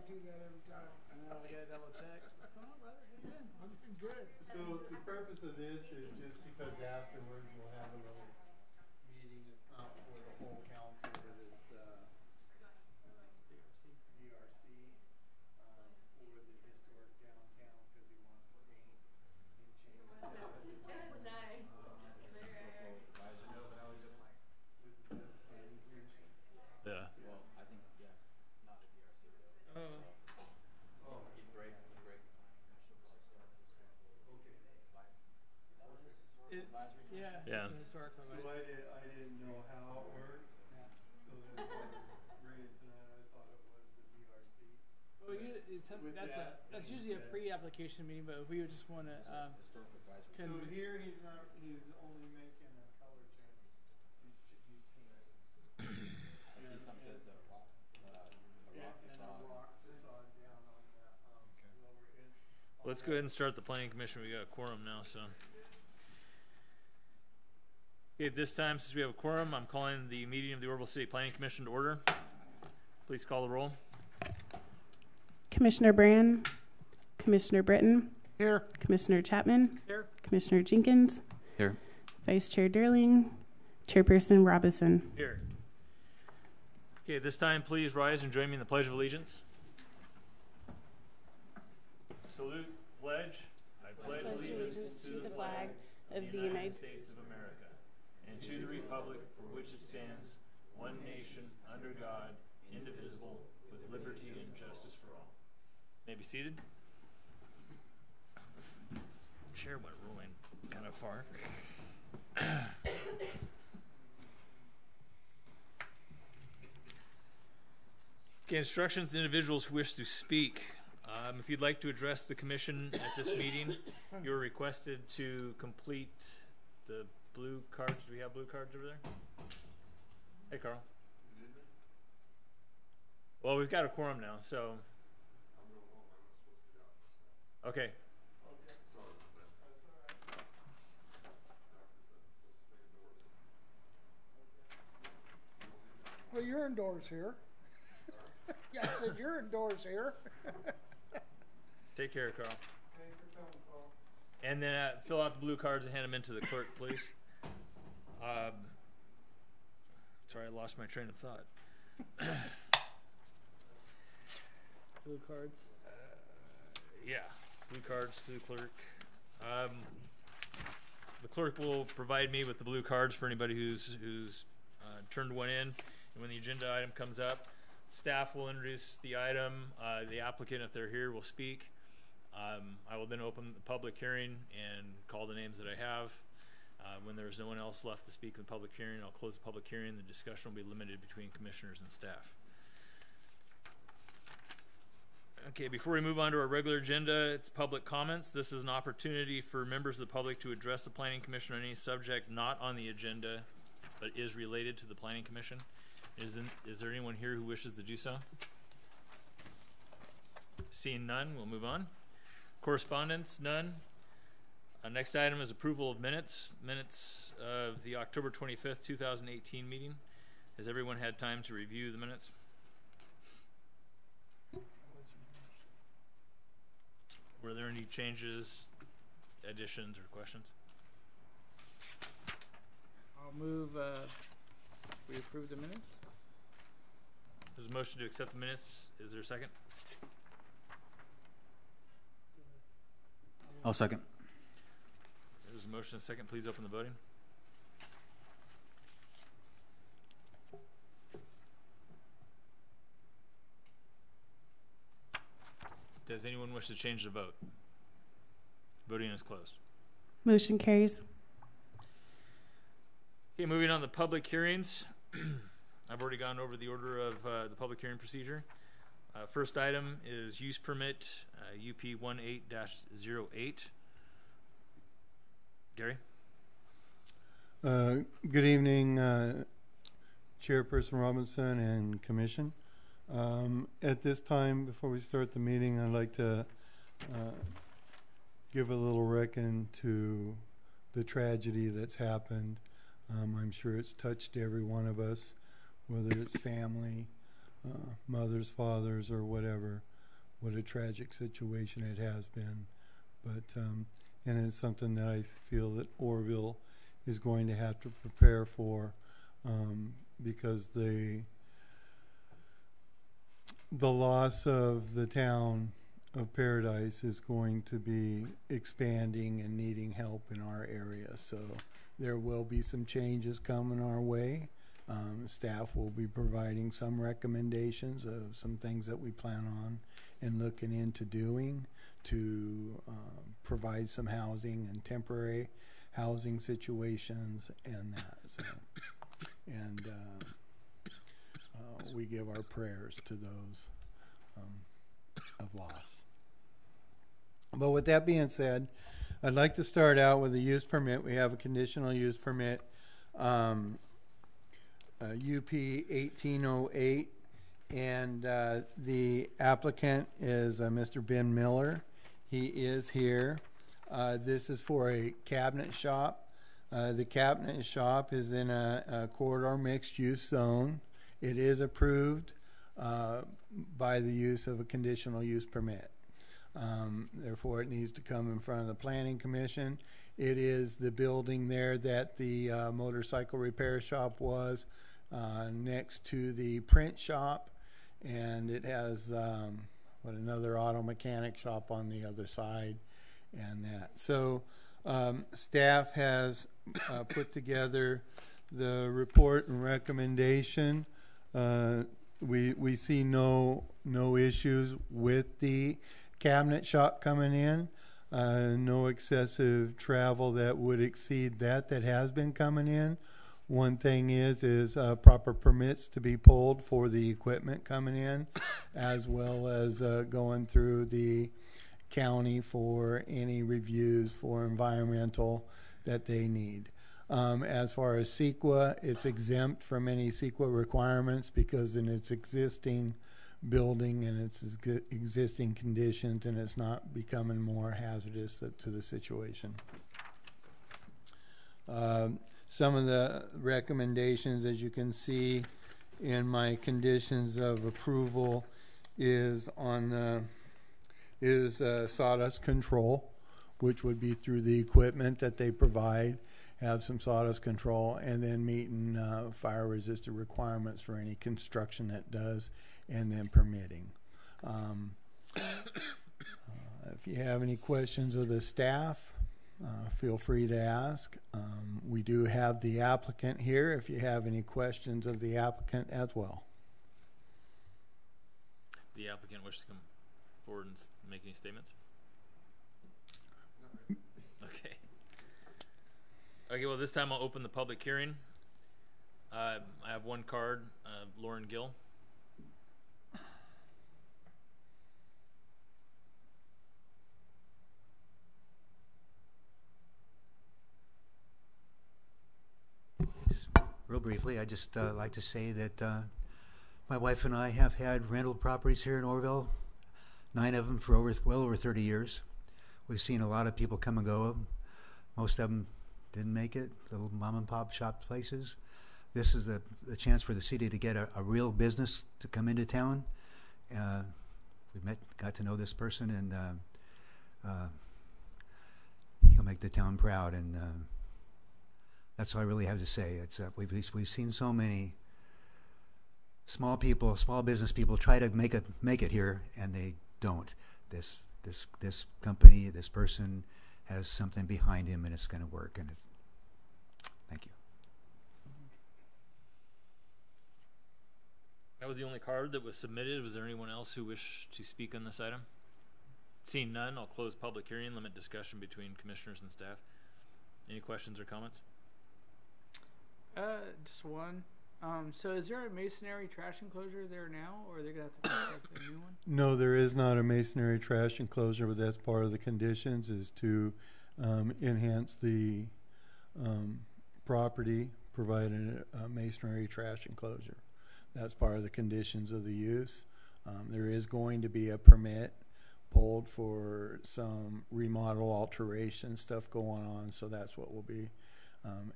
do that every time. I know, we gotta double check. What's going on, brother? How you doing? I'm doing good. So the purpose of this is just because afterwards we'll have a little meeting. It's not for the whole council, but it's the DRC for the historic downtown because he wants to paint and change. It was nice. Yeah. Well, I think, yeah, not the DRC though. Oh. You'd break the planning commission probably start this Okay. is that what it is? Advisory commission? Yeah. It's an historical So advisory. I didn't know how it worked. Yeah. So that's why I was bringing it tonight. I thought it was the DRC. Well, that's usually a pre-application meeting, but if we would just want to, Historic advisory. Can So we- here he's only making a color change. He's painting. I see some says a rock And a rock facade down on the lower end. Let's go ahead and start the planning commission. We got a quorum now, so. Okay, at this time, since we have a quorum, I'm calling the meeting of the Oroville City Planning Commission to order. Please call the roll. Commissioner Brand, Commissioner Britton, Here. Commissioner Chapman, Here. Commissioner Jenkins, Here. Vice Chair Derling, Chairperson Robinson. Here. Okay, at this time, please rise and join me in the Pledge of Allegiance. Salute, pledge. I pledge allegiance to the flag of the United States of America and to the republic for which it stands, one nation, under God, indivisible, with liberty and justice for all. May be seated. Chair went rolling kind of far. Okay, instructions to individuals who wish to speak. If you'd like to address the commission at this meeting, you're requested to complete the blue cards. Do we have blue cards over there? Hey, Carl. Well, we've got a quorum now, so. Okay. Well, you're indoors here. Yeah, I said you're indoors here. Take care, Carl. Thanks for coming, Paul. And then fill out the blue cards and hand them in to the clerk, please. Sorry, I lost my train of thought. Blue cards. Yeah, blue cards to the clerk. The clerk will provide me with the blue cards for anybody who's turned one in. And when the agenda item comes up, staff will introduce the item. The applicant, if they're here, will speak. I will then open the public hearing and call the names that I have. When there's no one else left to speak in the public hearing, I'll close the public hearing. The discussion will be limited between commissioners and staff. Okay, before we move on to our regular agenda, it's public comments. This is an opportunity for members of the public to address the Planning Commission on any subject not on the agenda, but is related to the Planning Commission. Is there anyone here who wishes to do so? Seeing none, we'll move on. Correspondence, none. Next item is approval of minutes. Minutes of the October 25th, 2018 meeting. Has everyone had time to review the minutes? Were there any changes, additions, or questions? I'll move, we approve the minutes. There's a motion to accept the minutes. Is there a second? I'll second. There's a motion and a second. Please open the voting. Does anyone wish to change the vote? Voting is closed. Motion carries. Okay, moving on to public hearings. I've already gone over the order of the public hearing procedure. First item is use permit UP 18-08. Gary? Good evening, Chairperson Robinson and Commission. At this time, before we start the meeting, I'd like to give a little reckon to the tragedy that's happened. I'm sure it's touched every one of us, whether it's family, mothers, fathers, or whatever. what a tragic situation it has been. But, and it's something that I feel that Oroville is going to have to prepare for, because the loss of the town of Paradise is going to be expanding and needing help in our area. So there will be some changes coming our way. Staff will be providing some recommendations of some things that we plan on and looking into doing to provide some housing and temporary housing situations and that. So, and we give our prayers to those of loss. But with that being said, I'd like to start out with a use permit. We have a conditional use permit, UP 1808, and the applicant is Mr. Ben Miller. He is here. This is for a cabinet shop. The cabinet shop is in a corridor mixed use zone. It is approved by the use of a conditional use permit. Therefore, it needs to come in front of the Planning Commission. It is the building there that the motorcycle repair shop was, next to the print shop, and it has another auto mechanic shop on the other side, and that. So staff has put together the report and recommendation. We see no issues with the cabinet shop coming in. No excessive travel that would exceed that has been coming in. One thing is proper permits to be pulled for the equipment coming in, as well as going through the county for any reviews for environmental that they need. As far as CEQA, it's exempt from any CEQA requirements because in its existing building and its existing conditions, and it's not becoming more hazardous to the situation. Some of the recommendations, as you can see in my conditions of approval, is sawdust control, which would be through the equipment that they provide, have some sawdust control, and then meeting fire resistant requirements for any construction that does, and then permitting. If you have any questions of the staff, feel free to ask. We do have the applicant here if you have any questions of the applicant as well. The applicant wishes to come forward and make any statements? Okay. Okay, well, this time I'll open the public hearing. I have one card, Lauren Gill. Real briefly, I'd just like to say that my wife and I have had rental properties here in Oroville, 9 of them for well over 30 years. We've seen a lot of people come and go. Most of them didn't make it, little mom and pop shop places. This is the chance for the city to get a real business to come into town. We got to know this person, and he'll make the town proud, and that's all I really have to say. It's we've seen so many small business people try to make it here, and they don't. This company, this person has something behind him, and it's going to work. And thank you. That was the only card that was submitted. Was there anyone else who wished to speak on this item? Seeing none, I'll close public hearing, limit discussion between commissioners and staff. Any questions or comments? Just one. So is there a masonry trash enclosure there now, or are they going to have to construct a new one? No, there is not a masonry trash enclosure, but that's part of the conditions, is to enhance the property, providing a masonry trash enclosure. That's part of the conditions of the use. There is going to be a permit pulled for some remodel alteration stuff going on, so that's what will be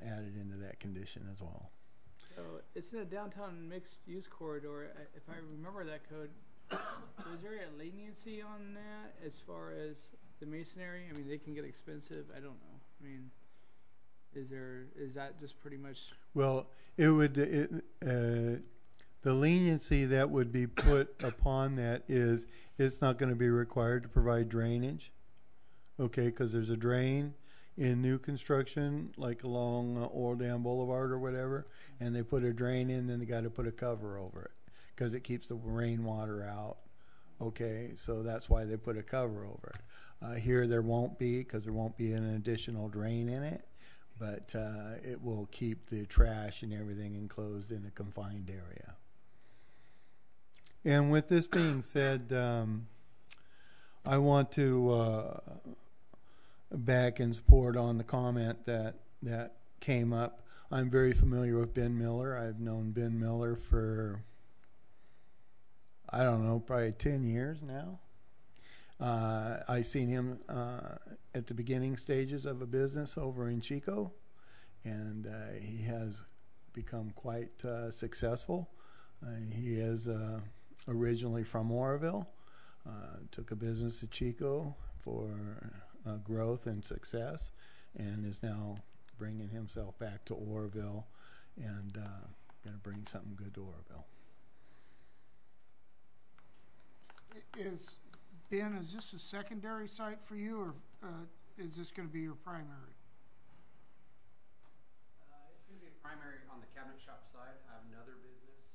added into that condition as well. So it's in a downtown mixed use corridor. If I remember that code, is there a leniency on that as far as the masonry? I mean, they can get expensive. I don't know. I mean, is that just pretty much? Well, the leniency that would be put upon that is it's not going to be required to provide drainage. Okay, because there's a drain in new construction, like along Oil Dam Boulevard or whatever, and they put a drain in, then they got to put a cover over it because it keeps the rainwater out. Okay, so that's why they put a cover over it. Here there won't be, because there won't be an additional drain in it, but it will keep the trash and everything enclosed in a confined area. And with this being said, I want to back and support on the comment that came up. I'm very familiar with Ben Miller. I've known Ben Miller for, I don't know, probably 10 years now. I seen him at the beginning stages of a business over in Chico, and he has become quite successful. He is originally from Oroville, took a business to Chico for growth and success, and is now bringing himself back to Oroville and going to bring something good to Oroville. Ben, is this a secondary site for you, or is this going to be your primary? It's going to be a primary on the cabinet shop side. I have another business.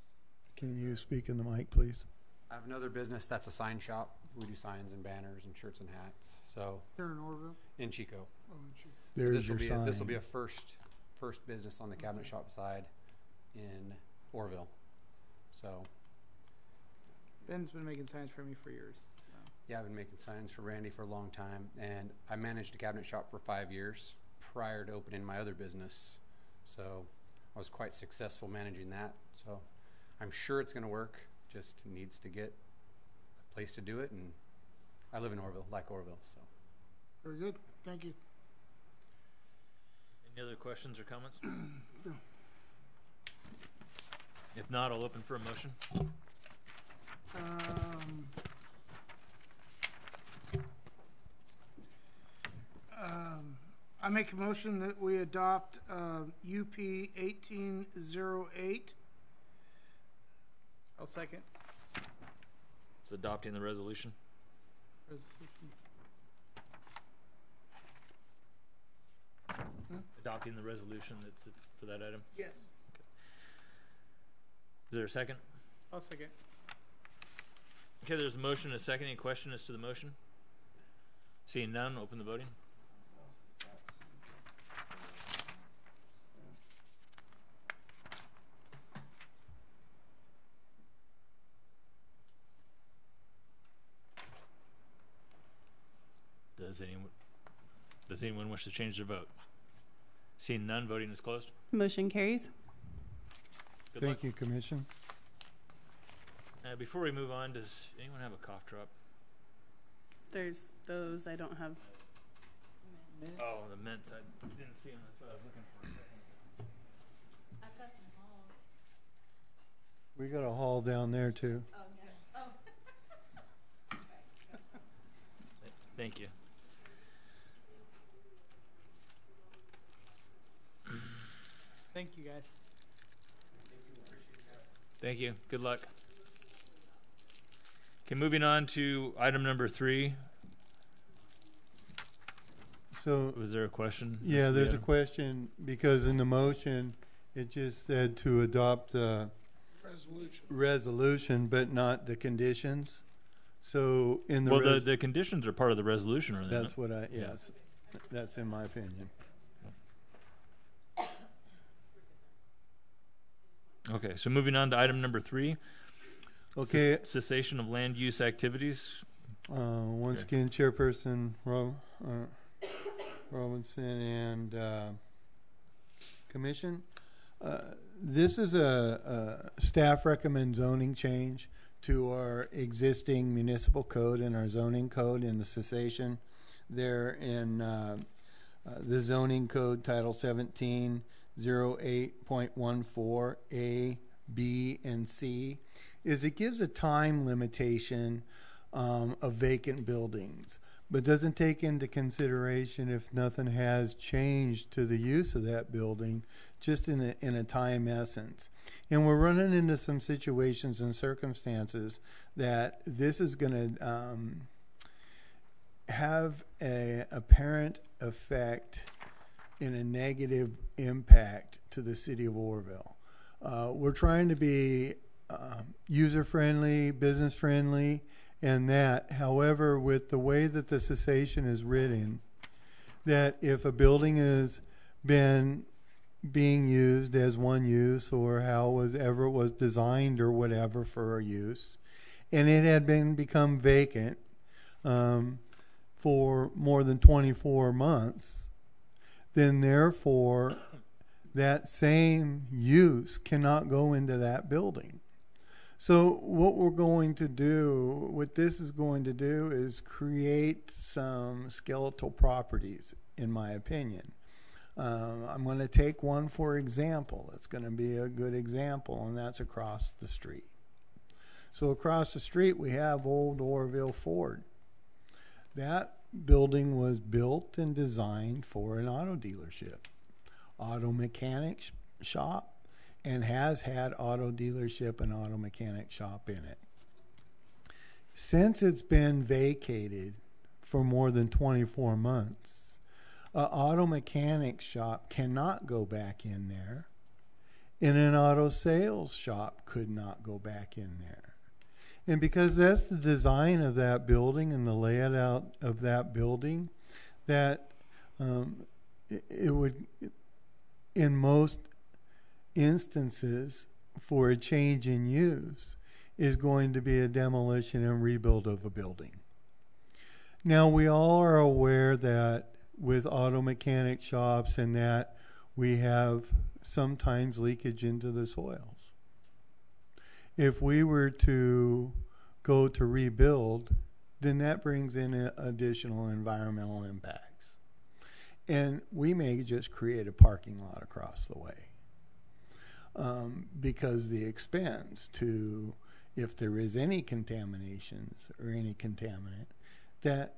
Can you speak in the mic, please? I have another business that's a sign shop. We do signs and banners and shirts and hats. So Here in Oroville? in Chico. Oh, in Chico. There's your sign. This will be a first business on the cabinet shop side in Oroville. So Ben's been making signs for me for years. yeah, I've been making signs for Randy for a long time, and I managed a cabinet shop for 5 years prior to opening my other business. So I was quite successful managing that. So I'm sure it's going to work. Just needs to get a place to do it, and I live in Oroville, like Oroville. So Very good. Thank you. Any other questions or comments? No. If not, I'll open for a motion. I make a motion that we adopt UP 1808. I'll second. It's adopting the resolution. Resolution. Adopting the resolution that's for that item. Yes. Is there a second? I'll second. Okay, there's a motion and a second. Any question as to the motion? Seeing none, open the voting. Does anyone wish to change their vote? Seeing none, voting is closed. Motion carries. Good Thank luck. you, Commission. Before we move on, does anyone have a cough drop? There's those I don't have. Oh, the mints. I didn't see them. That's what I was looking for a second. I've got some halls. We got a hall down there too. Oh, yeah. Oh. Thank you. Thank you, guys. Thank you. Good luck. Okay, moving on to item number 3. So, Was there a question? yeah, there's a question because in the motion, it just said to adopt the resolution, but not the conditions. So in the Well, the conditions are part of the resolution, are they not? that's what yes, that's in my opinion. Okay, so moving on to item number 3. Okay, Cessation of land use activities. once Okay. again, Chairperson Robinson and Commission. This is a staff recommend zoning change to our existing municipal code and our zoning code in the cessation. There in the zoning code, Title 17, 08.14A B, and C is it gives a time limitation of vacant buildings, but doesn't take into consideration if nothing has changed to the use of that building, just in a time essence. And we're running into some situations and circumstances that this is going to have a apparent effect in a negative impact to the city of Oroville. We're trying to be user-friendly, business-friendly, and that, however, with the way that the cessation is written, that if a building has been being used as one use or how it was designed or whatever for a use, and it had become vacant for more than 24 months, then therefore that same use cannot go into that building. So what this is going to do is create some skeletal properties, in my opinion. I'm going to take one for example. It's going to be a good example, and that's across the street. So across the street we have old Oroville Ford. That building was built and designed for an auto dealership, auto mechanic shop, and has had auto dealership and auto mechanic shop in it. Since it's been vacated for more than 24 months, an auto mechanic shop cannot go back in there, and an auto sales shop could not go back in there. And because that's the design of that building and the layout of that building, that it would, in most instances, for a change in use, is going to be a demolition and rebuild of a building. Now, we all are aware that with auto mechanic shops and that we have sometimes leakage into the soils. If we were to go to rebuild, then that brings in additional environmental impacts. And we may just create a parking lot across the way. Because the expense to, if there is any contaminations or any contaminant, that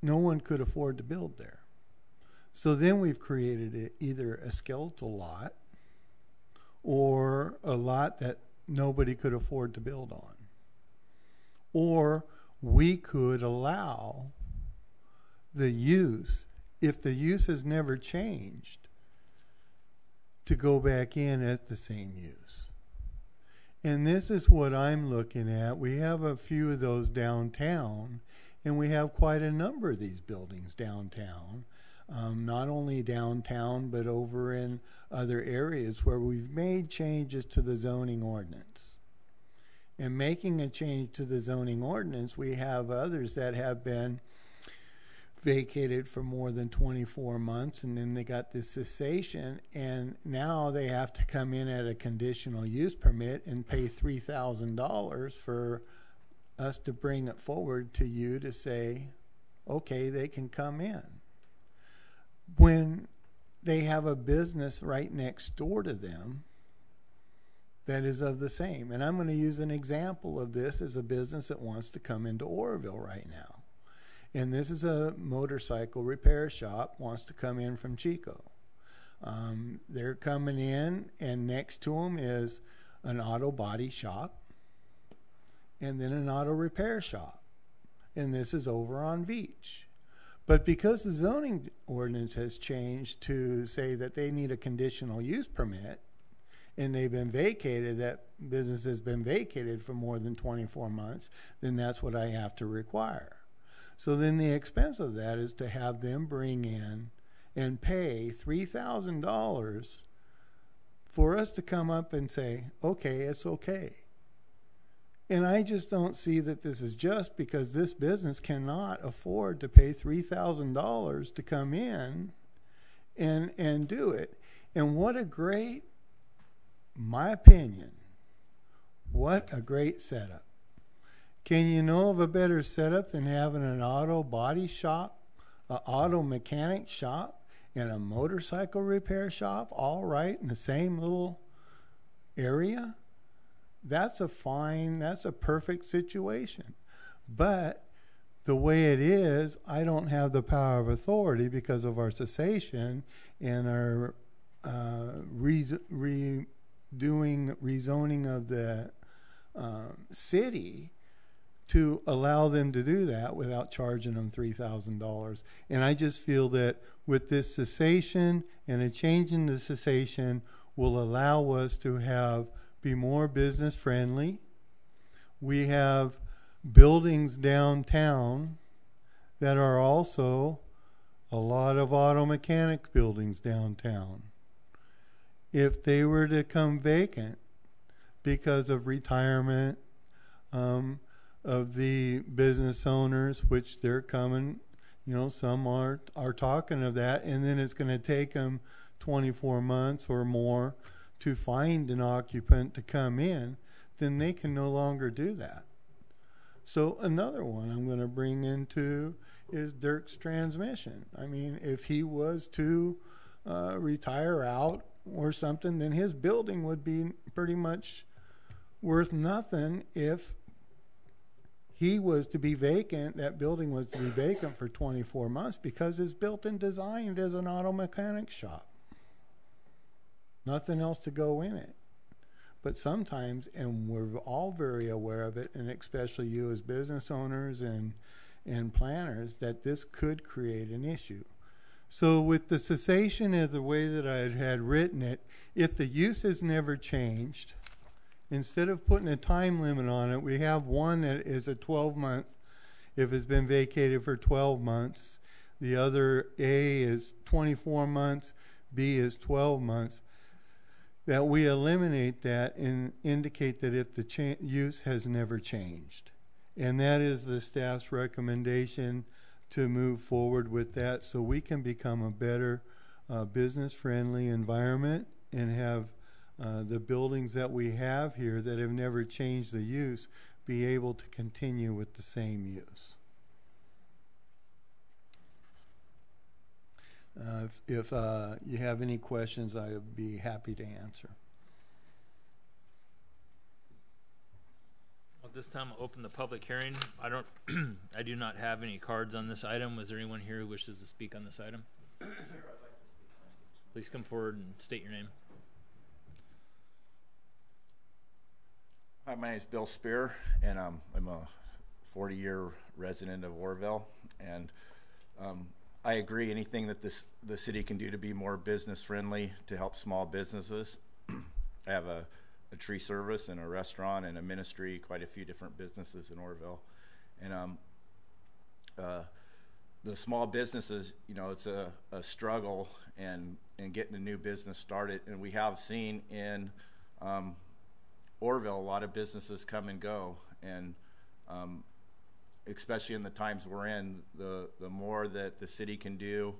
no one could afford to build there. So then we've created either a skeletal lot or a lot that nobody could afford to build on. Or we could allow the use, if the use has never changed, to go back in at the same use. And this is what I'm looking at. We have a few of those downtown, and we have quite a number of these buildings downtown. Not only downtown, but over in other areas where we've made changes to the zoning ordinance. And making a change to the zoning ordinance, we have others that have been vacated for more than 24 months, and then they got this cessation, and now they have to come in at a conditional use permit and pay $3,000 for us to bring it forward to you to say, okay, they can come in. When they have a business right next door to them that is of the same. And I'm going to use an example of this as a business that wants to come into Oroville right now. And this is a motorcycle repair shop, wants to come in from Chico. They're coming in, and next to them is an auto body shop, and then an auto repair shop. And this is over on Beach. But because the zoning ordinance has changed to say that they need a conditional use permit, and they've been vacated, that business has been vacated for more than 24 months, then that's what I have to require. So then the expense of that is to have them bring in and pay $3,000 for us to come up and say, okay, it's okay. And I just don't see that this is just, because this business cannot afford to pay $3,000 to come in and do it. And what a great, my opinion, what a great setup. Can you know of a better setup than having an auto body shop, an auto mechanic shop, and a motorcycle repair shop all right in the same little area, that's a perfect situation. But the way it is, I don't have the power of authority because of our cessation and our rezoning of the city to allow them to do that without charging them $3,000. And I just feel that with this cessation and a change in the cessation will allow us to be more business friendly. We have buildings downtown that are also a lot of auto mechanic buildings downtown. If they were to come vacant because of retirement of the business owners, which they're coming, some are talking of that, and then it's going to take them 24 months or more to find an occupant to come in, then they can no longer do that. So another one I'm going to bring into is Dirk's transmission. I mean, if he was to retire out or something, then his building would be pretty much worth nothing. If he was to be vacant, that building was to be vacant for 24 months because it's built and designed as an auto mechanic shop. Nothing else to go in it. But sometimes, and we're all very aware of it, and especially you as business owners and planners, that this could create an issue. So with the cessation as the way that I had written it, if the use has never changed, instead of putting a time limit on it, we have one that is a 12-month, if it's been vacated for 12 months. The other A is 24 months, B is 12 months. That we eliminate that and indicate that if the use has never changed. And that is the staff's recommendation to move forward with that so we can become a better business-friendly environment and have the buildings that we have here that have never changed the use be able to continue with the same use. If you have any questions, I would be happy to answer. Well, this time I'll open the public hearing. I do not have any cards on this item. Was there anyone here who wishes to speak on this item? Please come forward and state your name. Hi, my name is Bill Spear, and I'm a 40-year resident of Oroville, and I agree anything that the city can do to be more business friendly to help small businesses. I have a tree service and a restaurant and a ministry, quite a few different businesses in Oroville. And the small businesses, it's a struggle and getting a new business started. And we have seen in Oroville a lot of businesses come and go, and especially in the times we're in, the more that the city can do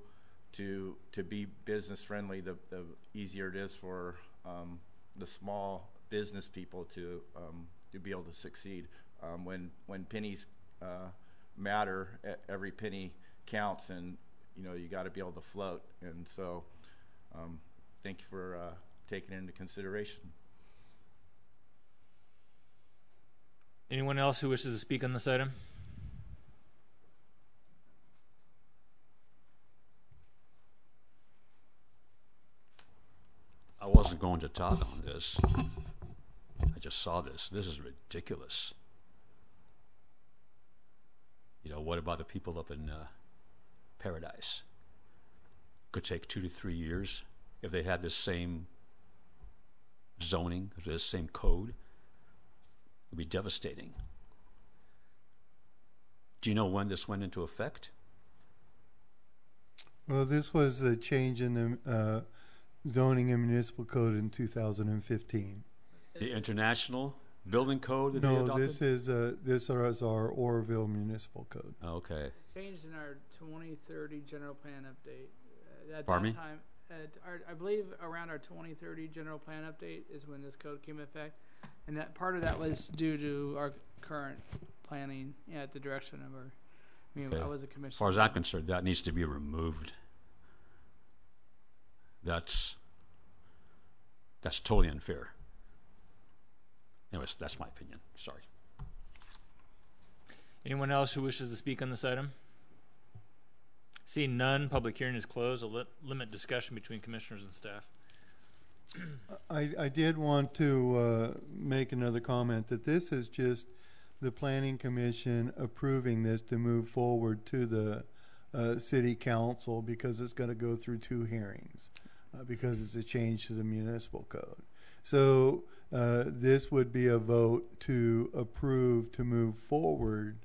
to be business friendly, the easier it is for the small business people to be able to succeed. When pennies matter, every penny counts, and you got to be able to float. And so, thank you for taking it into consideration. Anyone else who wishes to speak on this item? I wasn't going to talk on this. I just saw this. This is ridiculous. What about the people up in Paradise? Could take 2 to 3 years if they had this same zoning, this same code. It would be devastating. Do you know when this went into effect? Well, this was a change in the zoning and municipal code in 2015. The international building code that they No, adopted? this is our Oroville municipal code. Okay. Changed in our 2030 general plan update. At Pardon me? that time, I believe around our 2030 general plan update is when this code came into effect, and that part of that was due to our current planning at the direction of our. Okay. I was a commissioner. As far as I'm concerned, that needs to be removed. That's totally unfair. Anyways, that's my opinion. Sorry. Anyone else who wishes to speak on this item? Seeing none, public hearing is closed. I'll limit discussion between commissioners and staff. I did want to make another comment that this is just the planning commission approving this to move forward to the city council because it's going to go through 2 hearings because it's a change to the municipal code. So this would be a vote to approve to move forward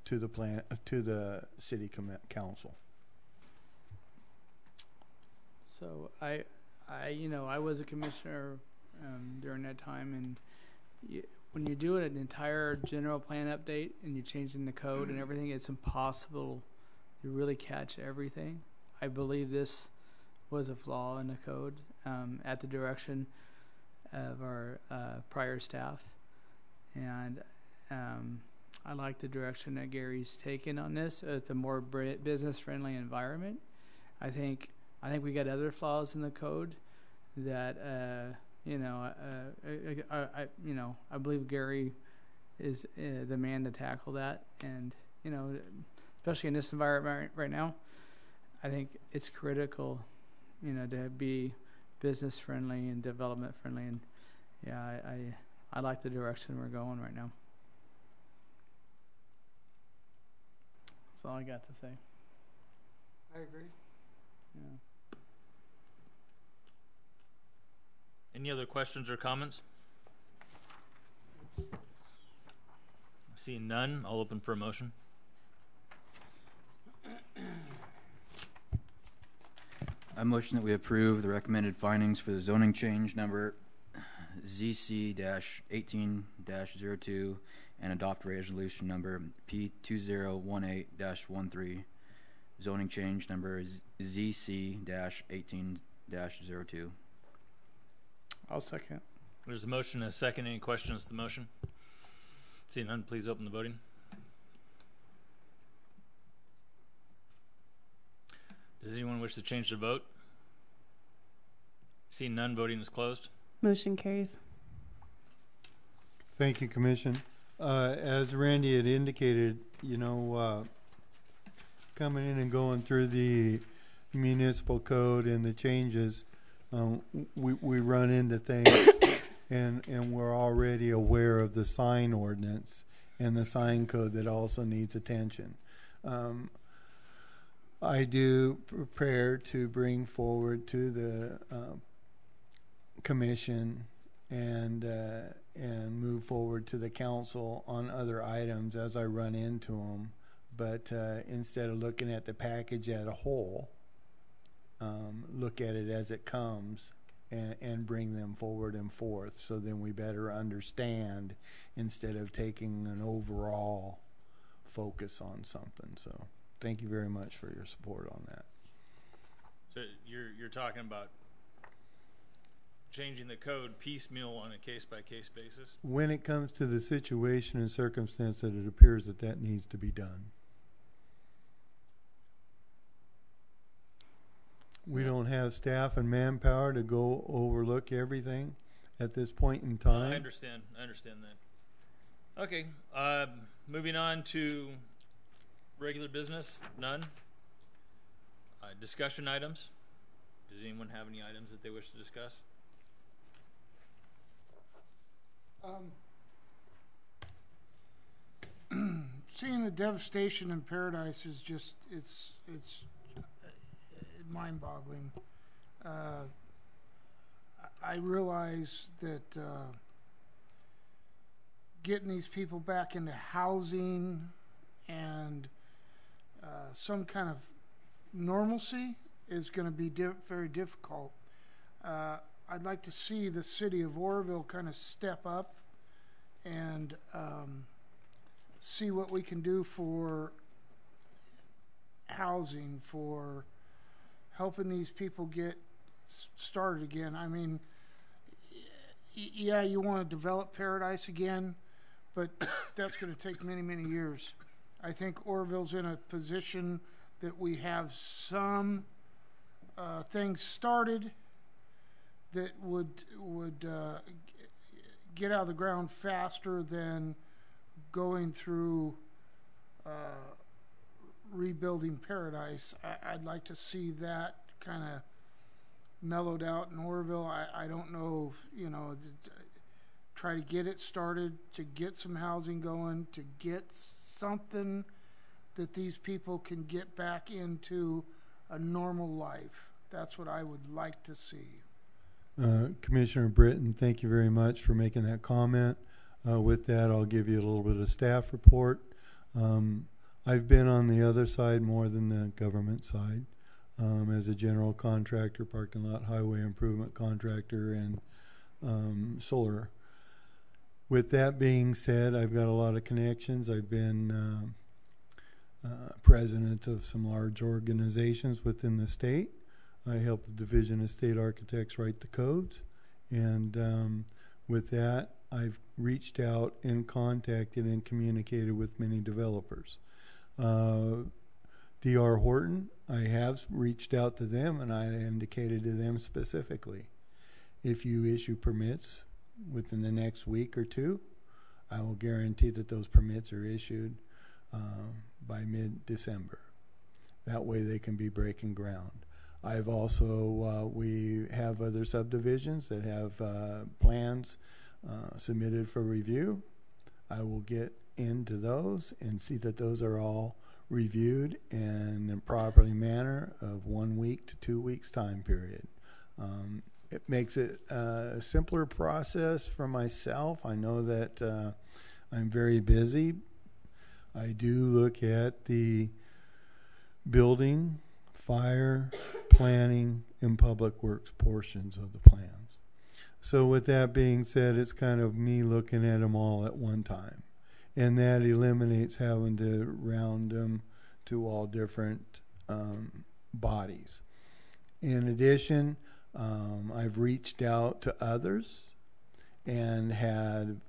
to the city council. So I was a commissioner during that time, and when you do an entire general plan update and you're changing the code and everything, it's impossible to really catch everything. I believe this was a flaw in the code at the direction of our prior staff, and I like the direction that Gary's taken on this with a more business-friendly environment. I think we got other flaws in the code that I believe Gary is the man to tackle that, and especially in this environment right now, I think it's critical, to be business friendly and development friendly, and yeah, I like the direction we're going right now. That's all I got to say. I agree. Yeah. Any other questions or comments? Seeing none, I'll open for a motion. I motion that we approve the recommended findings for the zoning change number ZC-18-02 and adopt resolution number P2018-13, zoning change number ZC-18-02. I'll second. There's a motion and a second. Any questions to the motion? Seeing none, please open the voting. Does anyone wish to change their vote? Seeing none, voting is closed. Motion carries. Thank you, Commission. As Randy had indicated, coming in and going through the municipal code and the changes, we run into things, and we're already aware of the sign ordinance and the sign code that also needs attention. I do prepare to bring forward to the commission and move forward to the council on other items as I run into them. But instead of looking at the package as a whole, look at it as it comes and bring them forward and forth. So then we better understand instead of taking an overall focus on something. So thank you very much for your support on that. So you're talking about changing the code piecemeal on a case-by-case basis? When it comes to the situation and circumstance that it appears that needs to be done. We don't have staff and manpower to go overlook everything at this point in time. I understand that. Okay, moving on to regular business. None. Discussion items. Does anyone have any items that they wish to discuss? Seeing the devastation in Paradise is just it's mind-boggling. I realize that getting these people back into housing and some kind of normalcy is going to be very difficult. I'd like to see the city of Oroville kind of step up and see what we can do for housing, for helping these people get started again. I mean, yeah, you want to develop Paradise again, but that's going to take many, many years. I think Oroville's in a position that we have some things started that would get out of the ground faster than going through rebuilding Paradise. I'd like to see that kind of mellowed out in Oroville. I don't know, you know, try to get it started, to get some housing going, to get something that these people can get back into a normal life. That's what I would like to see. Commissioner Britton, thank you very much for making that comment. With that, I'll give you a little bit of staff report. I've been on the other side more than the government side, as a general contractor, parking lot, highway improvement contractor, and solar. With that being said, I've got a lot of connections. I've been president of some large organizations within the state. I help the Division of State Architects write the codes. And with that, I've reached out and contacted and communicated with many developers. D.R. Horton, I have reached out to them, and I indicated to them specifically, if you issue permits within the next week or two, I will guarantee that those permits are issued by mid-December. That way they can be breaking ground. I've also, we have other subdivisions that have plans submitted for review. I will get into those and see that those are all reviewed in a properly manner of 1 week to 2 weeks time period. It makes it a simpler process for myself. I know that I'm very busy. I do look at the building, fire, planning, and public works portions of the plans. So with that being said, it's kind of me looking at them all at one time. And that eliminates having to round them to all different bodies. In addition, I've reached out to others and had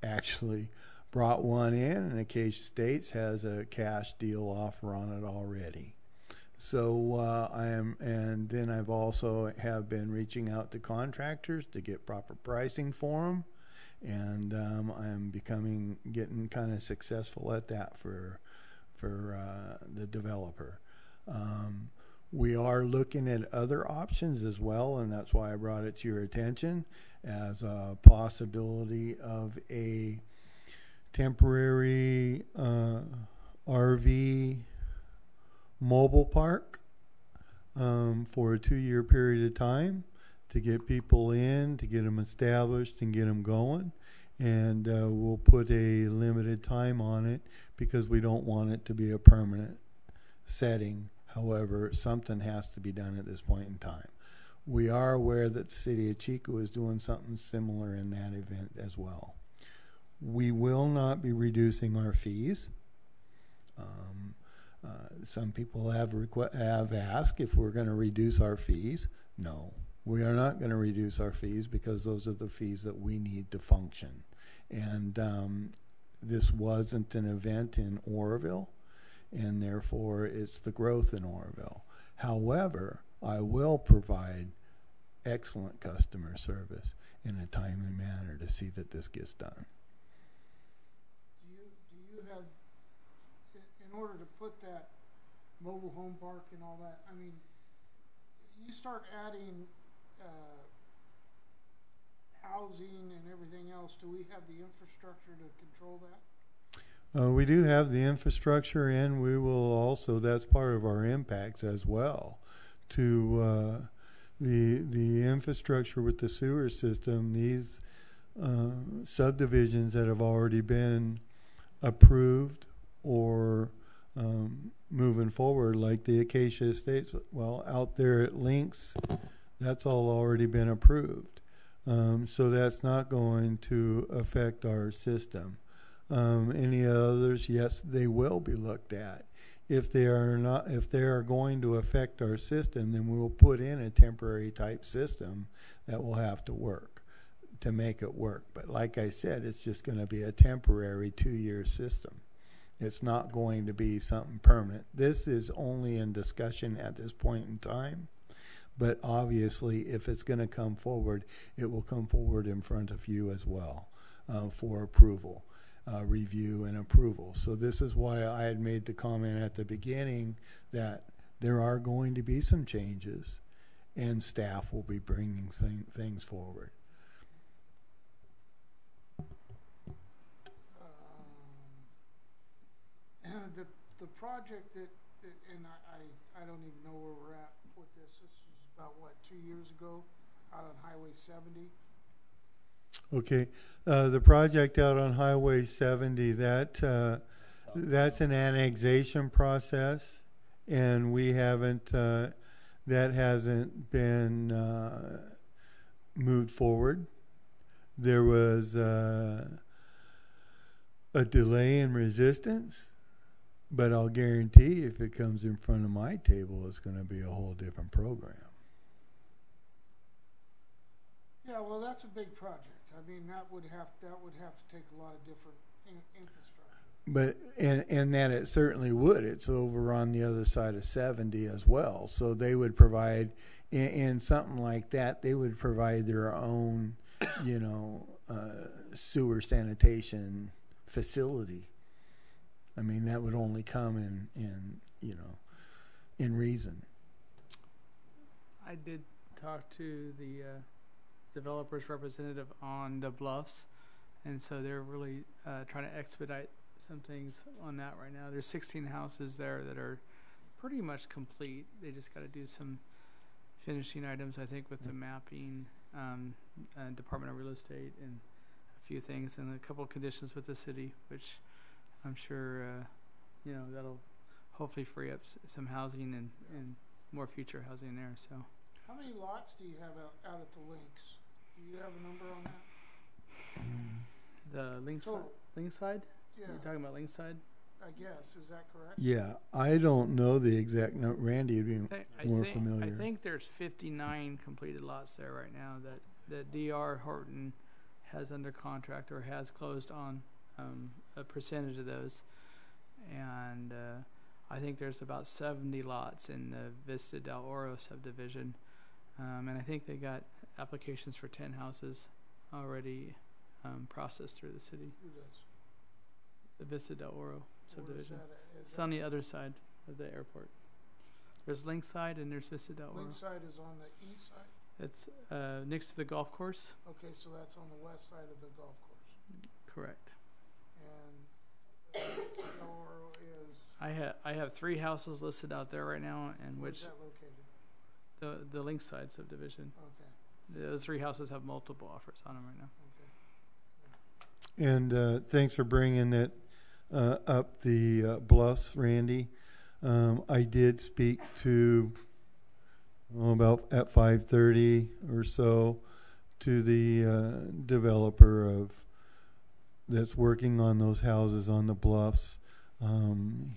actually brought one in, and Acacia States has a cash deal offer on it already. So and then I've also have been reaching out to contractors to get proper pricing for them, and I'm getting kind of successful at that for the developer. We are looking at other options as well, and that's why I brought it to your attention as a possibility of a temporary RV mobile park for a 2-year period of time to get people in, to get them established and get them going. And we'll put a limited time on it because we don't want it to be a permanent setting. However, something has to be done at this point in time. We are aware that the city of Chico is doing something similar in that event as well. We will not be reducing our fees. Some people have asked if we're going to reduce our fees. No, we are not going to reduce our fees because those are the fees that we need to function. And this wasn't an event in Oroville, and therefore it's the growth in Oroville. However, I will provide excellent customer service in a timely manner to see that this gets done. Do you have, in order to put that mobile home park and all that, I mean, you start adding housing and everything else, do we have the infrastructure to control that? We do have the infrastructure, and we will also, that's part of our impacts as well, to the infrastructure with the sewer system. These subdivisions that have already been approved or moving forward, like the Acacia Estates, well, out there at Links, that's all already been approved. So that's not going to affect our system. Any others, yes, they will be looked at. If they are going to affect our system, then we will put in a temporary type system that will have to work to make it work. But like I said, it's just going to be a temporary 2-year system. It's not going to be something permanent. This is only in discussion at this point in time, But obviously, if it's going to come forward, it will come forward in front of you as well for approval, review and approval. So this is why I had made the comment at the beginning that there are going to be some changes and staff will be bringing things forward. The project that and I don't even know where we're at with this. This was about, what, 2 years ago out on Highway 70? Okay. The project out on Highway 70, that's an annexation process, and we haven't, that hasn't been moved forward. There was a delay in resistance. But I'll guarantee if it comes in front of my table, it's going to be a whole different program. Yeah, well, that's a big project. I mean, that would have to take a lot of different infrastructure. But and that it certainly would. It's over on the other side of 70 as well. So they would provide in something like that. They would provide their own, sewer sanitation facility. I mean, that would only come in reason. I did talk to the developer's representative on the bluffs, and so they're really trying to expedite some things on that right now. There's 16 houses there that are pretty much complete. They just got to do some finishing items, I think, with the mapping, and Department of Real Estate, and a few things, and a couple of conditions with the city, which I'm sure, that'll hopefully free up some housing and more future housing there. So, how many lots do you have out at the links? Do you have a number on that? The link side? Yeah. You're talking about link side? I guess. Is that correct? Yeah, I don't know the exact number. Randy would be more familiar. I think there's 59 completed lots there right now that DR Horton has under contract or has closed on. A percentage of those, and I think there's about 70 lots in the Vista del Oro subdivision, and I think they got applications for 10 houses already processed through the city. Who does? The Vista del Oro subdivision. It's on the other side of the airport. There's Linkside and there's Vista del Oro. Linkside is on the east side? It's next to the golf course. Okay, so that's on the west side of the golf course. Correct. And Del Oro is... I have 3 houses listed out there right now, and Where's that located? The Linkside subdivision. Okay. Those 3 houses have multiple offers on them right now. Okay. And thanks for bringing it up the bluffs, Randy. I did speak to about at 5:30 or so to the developer that's working on those houses on the bluffs.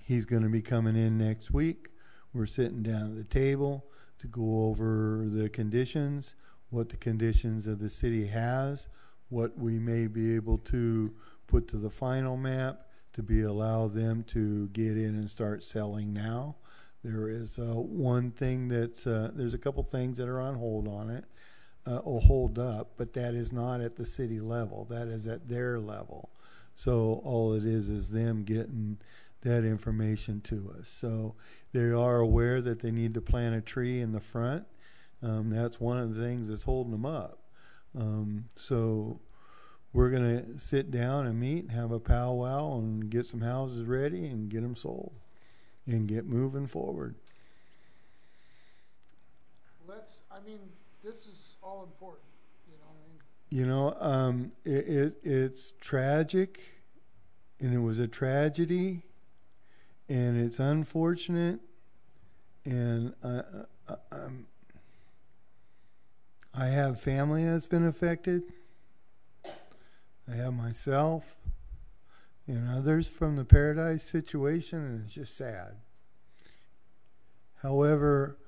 He's going to be coming in next week. We're sitting down at the table to go over the conditions, what the conditions of the city has, what we may be able to put to the final map to allow them to get in and start selling now. There is one thing that's there's a couple things that are on hold on it, or hold up, but that is not at the city level. That is at their level. So all it is them getting that information to us. So they are aware that they need to plant a tree in the front. That's one of the things that's holding them up. So we're going to sit down and meet and have a powwow and get some houses ready and get them sold and get moving forward. This is all important, you know what I mean? It's tragic, and it was a tragedy, and it's unfortunate, and I have family that's been affected. I have myself and others from the Paradise situation, and it's just sad. However,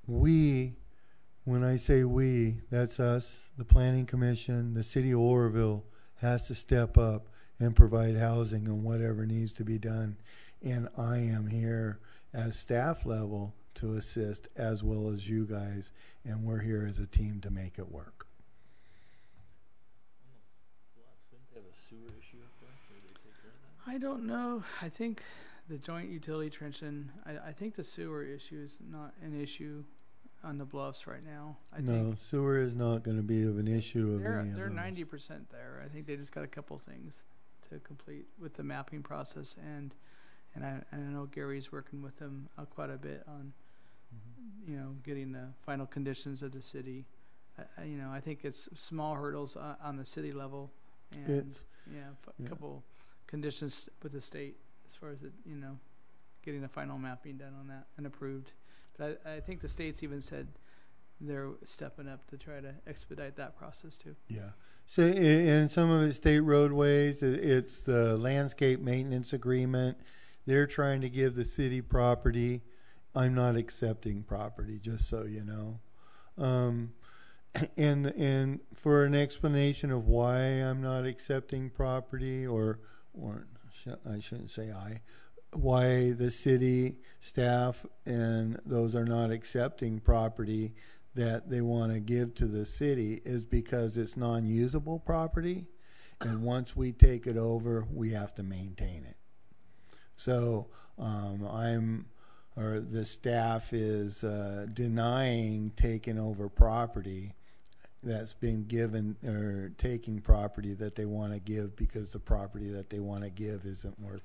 when I say we, that's us, the Planning Commission, the City of Oroville, has to step up and provide housing and whatever needs to be done. And I am here as staff level to assist, as well as you guys, and we're here as a team to make it work. I don't know. I think the joint utility trenching, I think the sewer issue is not an issue on the bluffs right now. I No, think sewer is not going to be of an issue of they're any of they're those. 90% there. I think they just got a couple things to complete with the mapping process, and I know Gary's working with them quite a bit on getting the final conditions of the city. I think it's small hurdles on the city level, and a couple conditions with the state as far as getting the final mapping done on that and approved. But I think the state's even said they're stepping up to try to expedite that process too. Yeah. So in some of the state roadways, it's the landscape maintenance agreement. They're trying to give the city property. I'm not accepting property, just so you know. And for an explanation of why I'm not accepting property, or I shouldn't say why the city staff and those are not accepting property that they want to give to the city, is because it's non-usable property, and once we take it over, we have to maintain it. So the staff is denying taking over property that's been given, or taking property that they want to give, because the property that they want to give isn't worth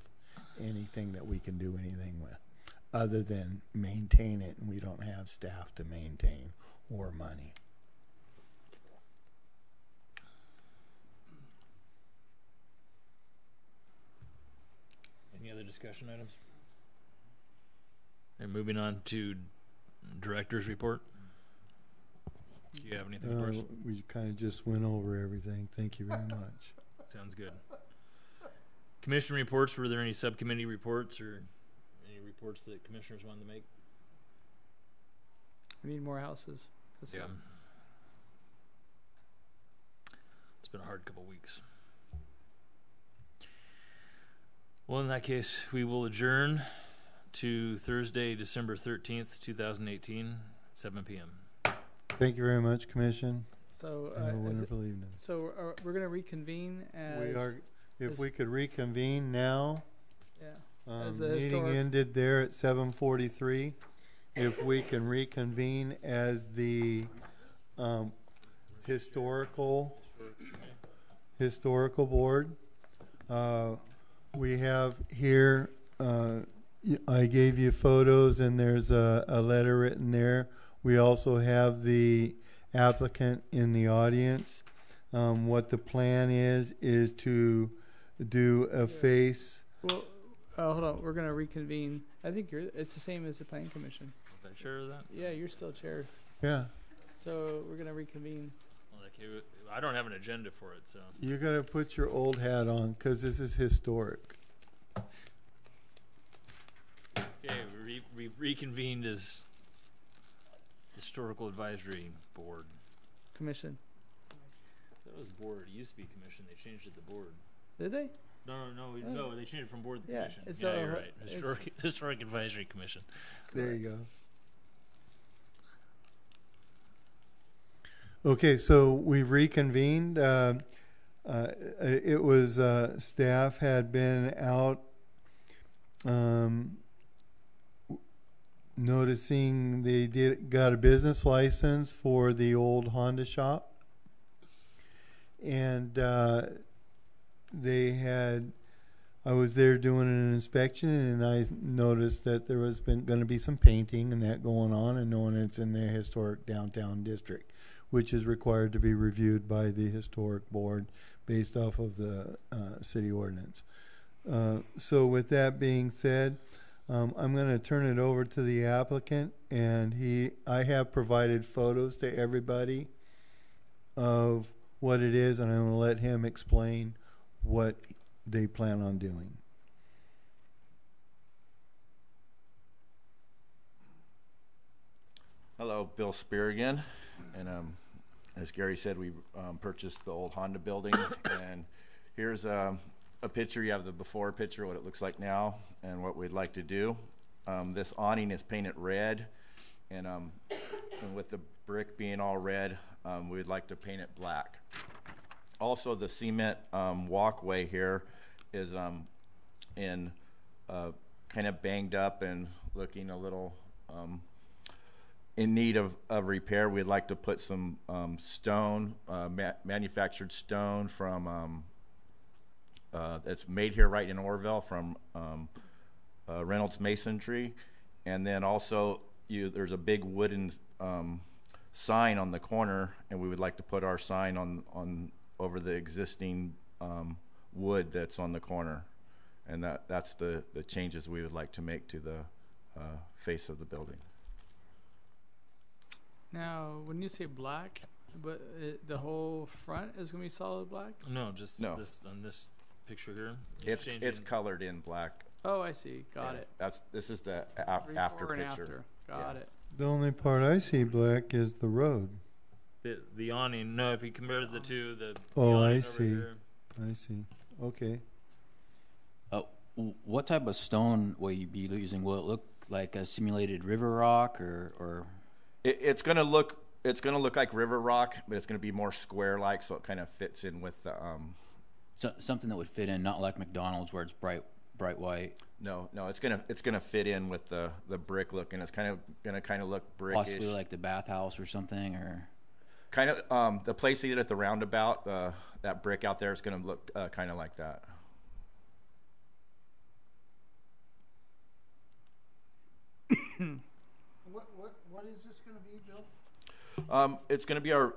anything that we can do anything with other than maintain it, and we don't have staff to maintain or money. Any other discussion items? And moving on to director's report. Do you have anything for us? We kind of just went over everything. Thank you very much. Sounds good. Commission reports. Were there any subcommittee reports or any reports that commissioners wanted to make? We need more houses. That's Yeah. It's been a hard couple weeks. Well, in that case, we will adjourn to Thursday, December 13th, 2018, 7 p.m. Thank you very much, Commission. So Have a wonderful evening. So we're going to reconvene as We are. If we could reconvene now. Yeah. As the meeting historic- ended there at 7:43. If we can reconvene as the historical board. We have here, I gave you photos, and there's a letter written there. We also have the applicant in the audience. What the plan is to do a face. Well, hold on. We're going to reconvene. I think it's the same as the planning commission. Was I chair of that? Yeah, you're still chair. Yeah. So we're going to reconvene. Well, okay, I don't have an agenda for it, so. You got to put your old hat on, because this is historic. Okay, we reconvened as Historical Advisory Board. Commission. That was board. It used to be commission. They changed it to board. Did they? No, they changed it from board to Yeah, commission. it's Yeah, you're right. Historic Advisory Commission. There you go. Okay, so we've reconvened. It was staff had been out noticing they got a business license for the old Honda shop, and they had. I was there doing an inspection, and I noticed that there was going to be some painting and that going on, and knowing it's in the historic downtown district, which is required to be reviewed by the historic board based off of the city ordinance. So with that being said, I'm going to turn it over to the applicant, and I have provided photos to everybody of what it is, and I'm going to let him explain what they plan on doing. Hello, Bill Spear again, and as Gary said, we purchased the old Honda building, and here's a picture. You have the before picture, what it looks like now, and what we'd like to do. This awning is painted red, and with the brick being all red, we'd like to paint it black. Also, the cement walkway here is in kind of banged up and looking a little in need of repair. We'd like to put some stone, manufactured stone from that's made here right in Oroville from Reynolds Masonry, and then also there's a big wooden sign on the corner, and we would like to put our sign on over the existing wood that's on the corner, and that's the changes we would like to make to the face of the building. Now, when you say black, but the whole front is gonna be solid black? No, just this on this picture here. It's colored in black. Oh, I see. Got it. This is the after Before and picture. after. Got it. The only part I see black is the road. The awning. No, if you compare the two, the Oh, awning I over see. here. I see. Okay. What type of stone will you be using? Will it look like a simulated river rock, or? It's gonna look like river rock, but it's gonna be more square-like, so it kind of fits in with the Something that would fit in, not like McDonald's where it's bright white. No, it's gonna fit in with the brick look, and it's gonna look brickish. Possibly like the bathhouse or something, or kind of the place he did at the roundabout. That brick out there is gonna look kind of like that. What is this going to be, Bill? It's gonna be our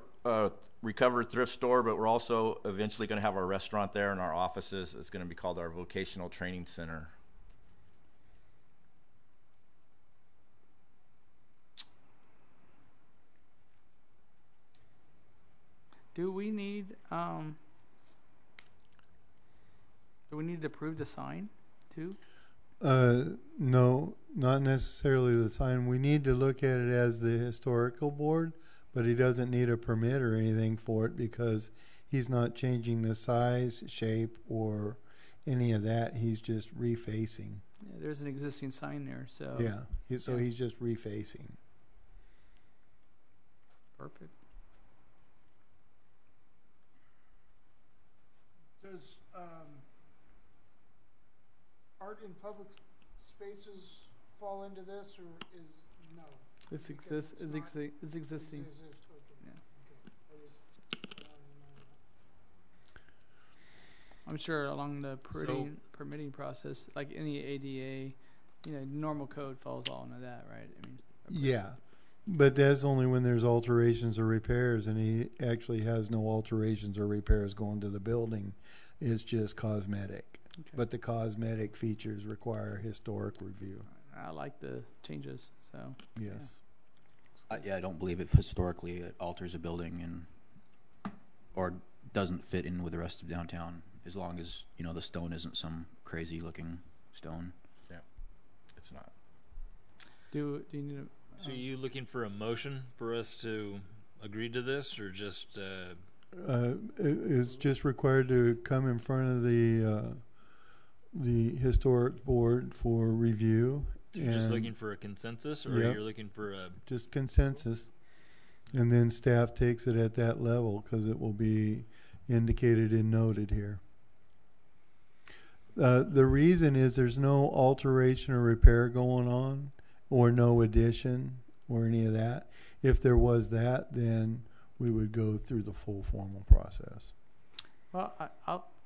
recovered thrift store, but we're also eventually gonna have our restaurant there and our offices. It's gonna be called our vocational training center. Do we need to approve the sign too? No, not necessarily the sign. We need to look at it as the historical board, but he doesn't need a permit or anything for it because he's not changing the size, shape, or any of that. He's just refacing. Yeah, there's an existing sign there, so Yeah, he's just refacing. perfect. Does art in public spaces fall into this, or is no? It's Because it's not- it's existing. Okay. Yeah. Okay. I don't remember that. I'm sure along the permitting process, like any ADA, normal code falls all into that, right? I mean, Yeah, but that's only when there's alterations or repairs, and he actually has no alterations or repairs going to the building. It's just cosmetic. Okay. But the cosmetic features require historic review. I like the changes, so Yes. I don't believe if historically it alters a building or doesn't fit in with the rest of downtown, as long as the stone isn't some crazy looking stone. It's not. do you need a? So are you looking for a motion for us to agree to this, or just It's just required to come in front of the historic board for review. you're just and looking for a consensus, or Yep. you're looking for a? just consensus. And then staff takes it at that level because it will be indicated and noted here. The reason is there's no alteration or repair going on, or no addition or any of that. If there was that, then we would go through the full formal process. Well,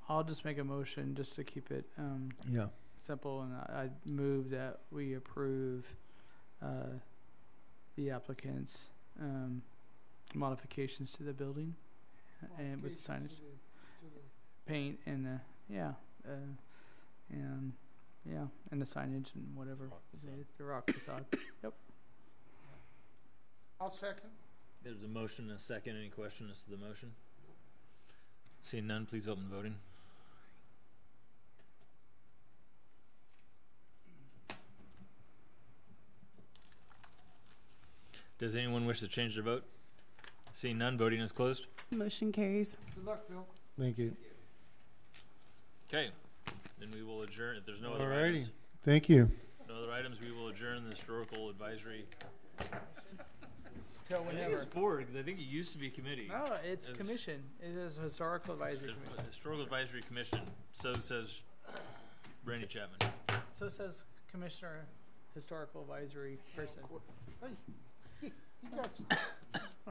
I'll just make a motion just to keep it Yeah. simple, and I move that we approve the applicant's modifications to the building and with the signage, paint, and and the signage and whatever is needed, the rock facade. Yep. I'll second. There's a motion and a second. Any question as to the motion? Seeing none, please open the voting. Does anyone wish to change their vote? Seeing none, voting is closed. Motion carries. Good luck, Bill. Thank you. Okay, then we will adjourn. If there's no other Alrighty. items, Thank you. we will adjourn the historical advisory Till I think whenever. it's board, because I think it used to be committee. No, it's It's- commission. It is historical advisory The commission. Historical Advisory Commission, so says Randy Chapman. So says Commissioner Historical Advisory Person. Hey, you got